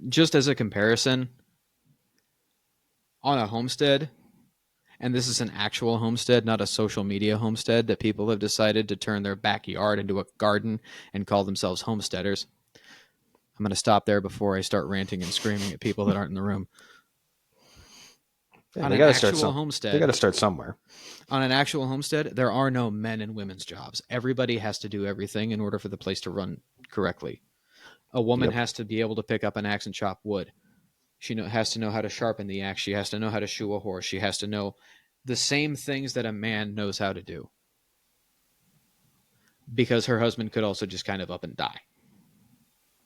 Just as a comparison, on a homestead, and this is an actual homestead, not a social media homestead that people have decided to turn their backyard into a garden and call themselves homesteaders. I'm going to stop there before I start ranting and screaming at people that aren't in the room. Yeah, On they an got to start actual some. They got homestead, to start somewhere. on an actual homestead, there are no men and women's jobs. Everybody has to do everything in order for the place to run correctly. A woman Yep. has to be able to pick up an axe and chop wood. She has to know how to sharpen the axe. She has to know how to shoe a horse. She has to know the same things that a man knows how to do, because her husband could also just kind of up and die.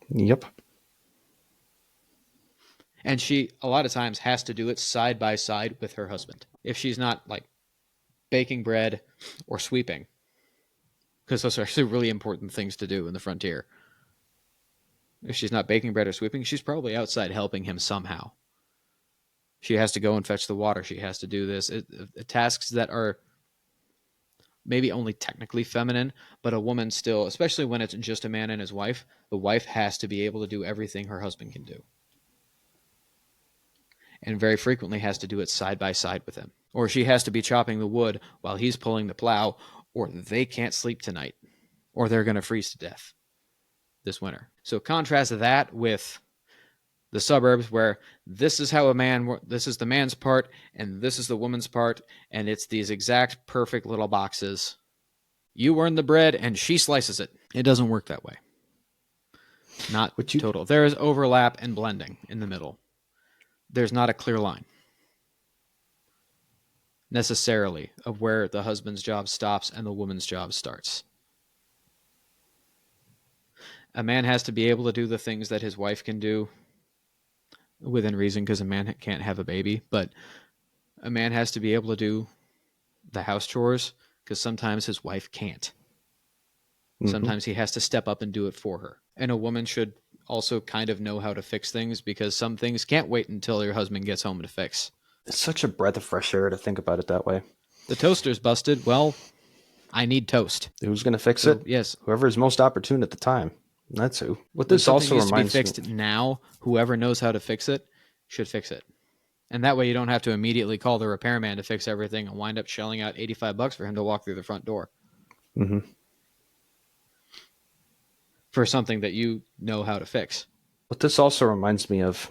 Yep. And she, a lot of times, has to do it side by side with her husband. If she's not like baking bread or sweeping, because those are actually really important things to do in the frontier. If she's not baking bread or sweeping, she's probably outside helping him somehow. She has to go and fetch the water. She has to do this. Tasks that are maybe only technically feminine, but a woman still, especially when it's just a man and his wife, the wife has to be able to do everything her husband can do. And very frequently has to do it side by side with him. Or she has to be chopping the wood while he's pulling the plow, or they can't sleep tonight, or they're going to freeze to death this winter. So contrast that with the suburbs, where this is the man's part and this is the woman's part, and it's these exact perfect little boxes. You earn the bread and she slices it. It doesn't work that way. Not total. There is overlap and blending in the middle. There's not a clear line necessarily of where the husband's job stops and the woman's job starts. A man has to be able to do the things that his wife can do within reason, because a man can't have a baby, but a man has to be able to do the house chores because sometimes his wife can't. Mm-hmm. Sometimes he has to step up and do it for her. And a woman should also kind of know how to fix things, because some things can't wait until your husband gets home to fix. It's such a breath of fresh air to think about it that way. The toaster's busted. Well, I need toast. Who's going to fix it? Yes. Whoever is most opportune at the time. That's who. What this also needs to be fixed now, whoever knows how to fix it should fix it. And that way you don't have to immediately call the repairman to fix everything and wind up shelling out $85 for him to walk through the front door. Mm-hmm. For something that you know how to fix. What this also reminds me of,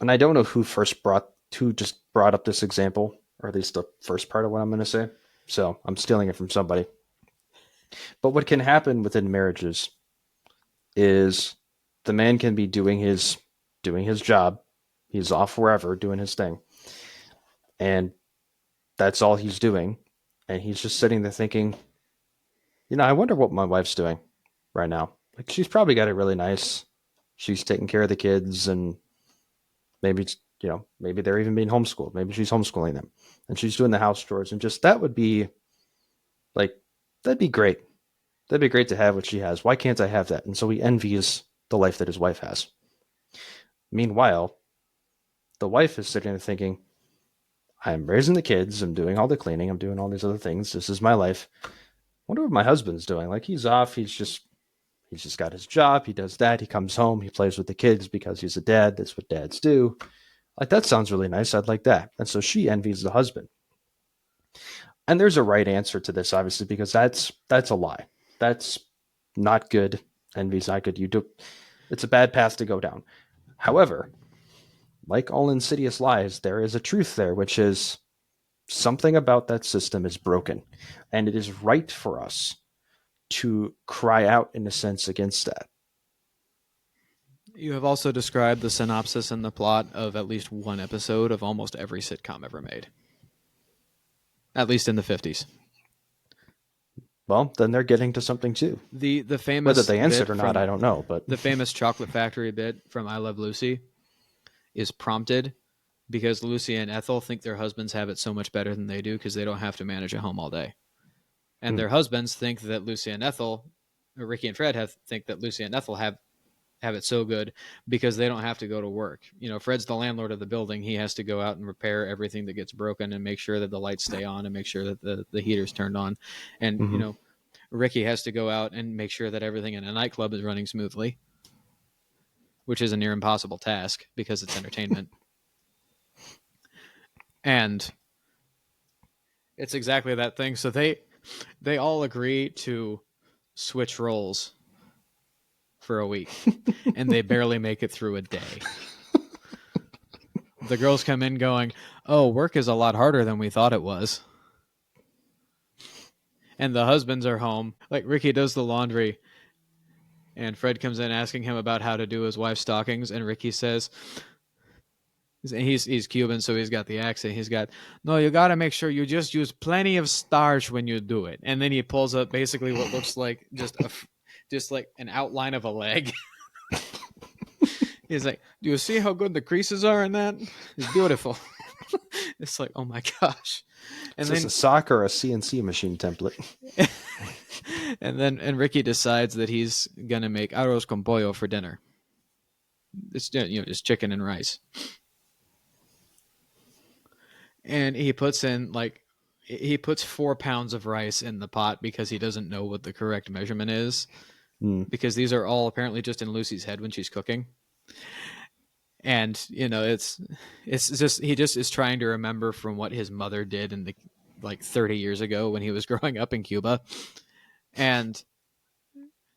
and I don't know who just brought up this example, or at least the first part of what I'm going to say. So I'm stealing it from somebody. But what can happen within marriages is the man can be doing his job. He's off wherever doing his thing. And that's all he's doing. And he's just sitting there thinking, I wonder what my wife's doing right now. Like, she's probably got it really nice. She's taking care of the kids, and maybe, maybe they're even being homeschooled. Maybe she's homeschooling them and she's doing the house chores, and just that would be like, that'd be great. That'd be great to have what she has. Why can't I have that? And so he envies the life that his wife has. Meanwhile, the wife is sitting there thinking, I'm raising the kids, I'm doing all the cleaning, I'm doing all these other things. This is my life. I wonder what my husband's doing. Like, he's off, he's just got his job, he does that, he comes home, he plays with the kids because he's a dad. That's what dads do. Like, that sounds really nice. I'd like that. And so she envies the husband. And there's a right answer to this, obviously, because that's a lie. That's not good. Envy's not good. It's a bad path to go down. However, like all insidious lies, there is a truth there, which is something about that system is broken. And it is right for us to cry out, in a sense, against that. You have also described the synopsis and the plot of at least one episode of almost every sitcom ever made. At least in the 50s. Well, then they're getting to something too. The famous, whether they answered or not, I don't know. But the famous chocolate factory bit from I Love Lucy is prompted because Lucy and Ethel think their husbands have it so much better than they do because they don't have to manage a home all day. And their husbands think that Lucy and Ethel, or Ricky and Fred think that Lucy and Ethel have it so good because they don't have to go to work. Fred's the landlord of the building. He has to go out and repair everything that gets broken and make sure that the lights stay on and make sure that the heater's turned on. And, Ricky has to go out and make sure that everything in a nightclub is running smoothly. which is a near impossible task because it's entertainment. And it's exactly that thing. So they all agree to switch roles for a week, and they barely make it through a day. The girls come in going, "Oh, work is a lot harder than we thought it was." And the husbands are home. Like Ricky does the laundry, and Fred comes in asking him about how to do his wife's stockings, and Ricky says, he's Cuban, so he's got the accent. He's got, "No, you got to make sure you just use plenty of starch when you do it." And then he pulls up basically what looks like just like an outline of a leg. He's like, "Do you see how good the creases are in that? It's beautiful." It's like, oh my gosh. And Is then this a sock or a CNC machine template? and Ricky decides that he's gonna make arroz con pollo for dinner. It's just chicken and rice. And he puts 4 pounds of rice in the pot because he doesn't know what the correct measurement is. Because these are all apparently just in Lucy's head when she's cooking. And it's just he just is trying to remember from what his mother did in the 30 years ago when he was growing up in Cuba. And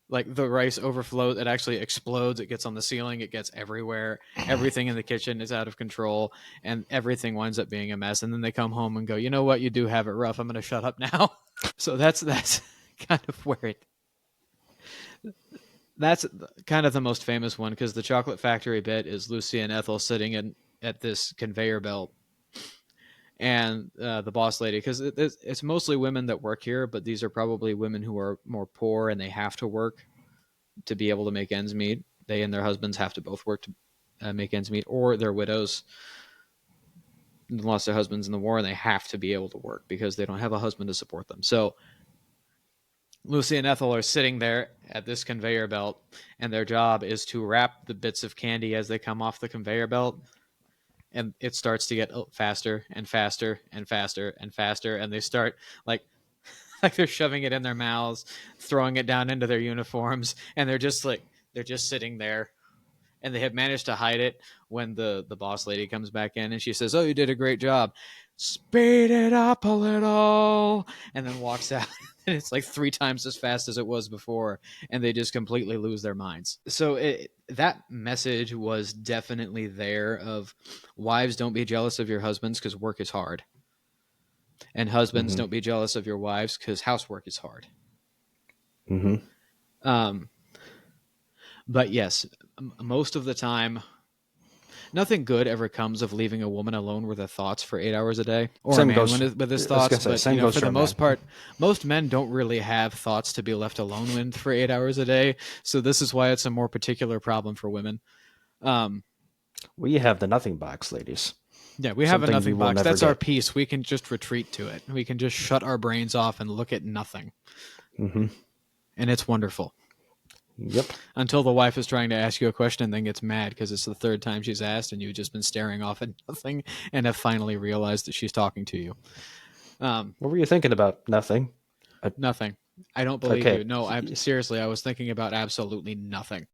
like the rice overflows, it actually explodes, it gets on the ceiling, it gets everywhere, everything in the kitchen is out of control, and everything winds up being a mess. And then they come home and go, "You know what, you do have it rough, I'm going to shut up now." So that's kind of where that's kind of the most famous one, because the chocolate factory bit is Lucy and Ethel sitting at this conveyor belt, and the boss lady, because it's mostly women that work here, but these are probably women who are more poor and they have to work to be able to make ends meet. They and their husbands have to both work to make ends meet, or they're widows, lost their husbands in the war, and they have to be able to work because they don't have a husband to support them. So Lucy and Ethel are sitting there at this conveyor belt, and their job is to wrap the bits of candy as they come off the conveyor belt. And it starts to get faster and faster and faster and faster. And they start like they're shoving it in their mouths, throwing it down into their uniforms. And they're just sitting there. And they have managed to hide it when the boss lady comes back in and she says, "Oh, you did a great job. Speed it up a little." And then walks out. And it's like 3 times as fast as it was before. And they just completely lose their minds. So that message was definitely there of wives, don't be jealous of your husbands because work is hard. And husbands, don't be jealous of your wives because housework is hard. But yes, most of the time, nothing good ever comes of leaving a woman alone with her thoughts for 8 hours a day, or Same a man goes- with his I was thoughts. gonna say, But same goes for for the a most man. part, most men don't really have thoughts to be left alone with for 8 hours a day. So this is why it's a more particular problem for women. We have the nothing box, ladies. Yeah, we have a Something nothing you will box. never That's our get. peace. We can just retreat to it. We can just shut our brains off and look at nothing. And it's wonderful. Yep. Until the wife is trying to ask you a question and then gets mad because it's the 3rd time she's asked and you've just been staring off at nothing and have finally realized that she's talking to you. What were you thinking about? Nothing. Nothing. I don't believe Okay. you. No, I was thinking about absolutely nothing.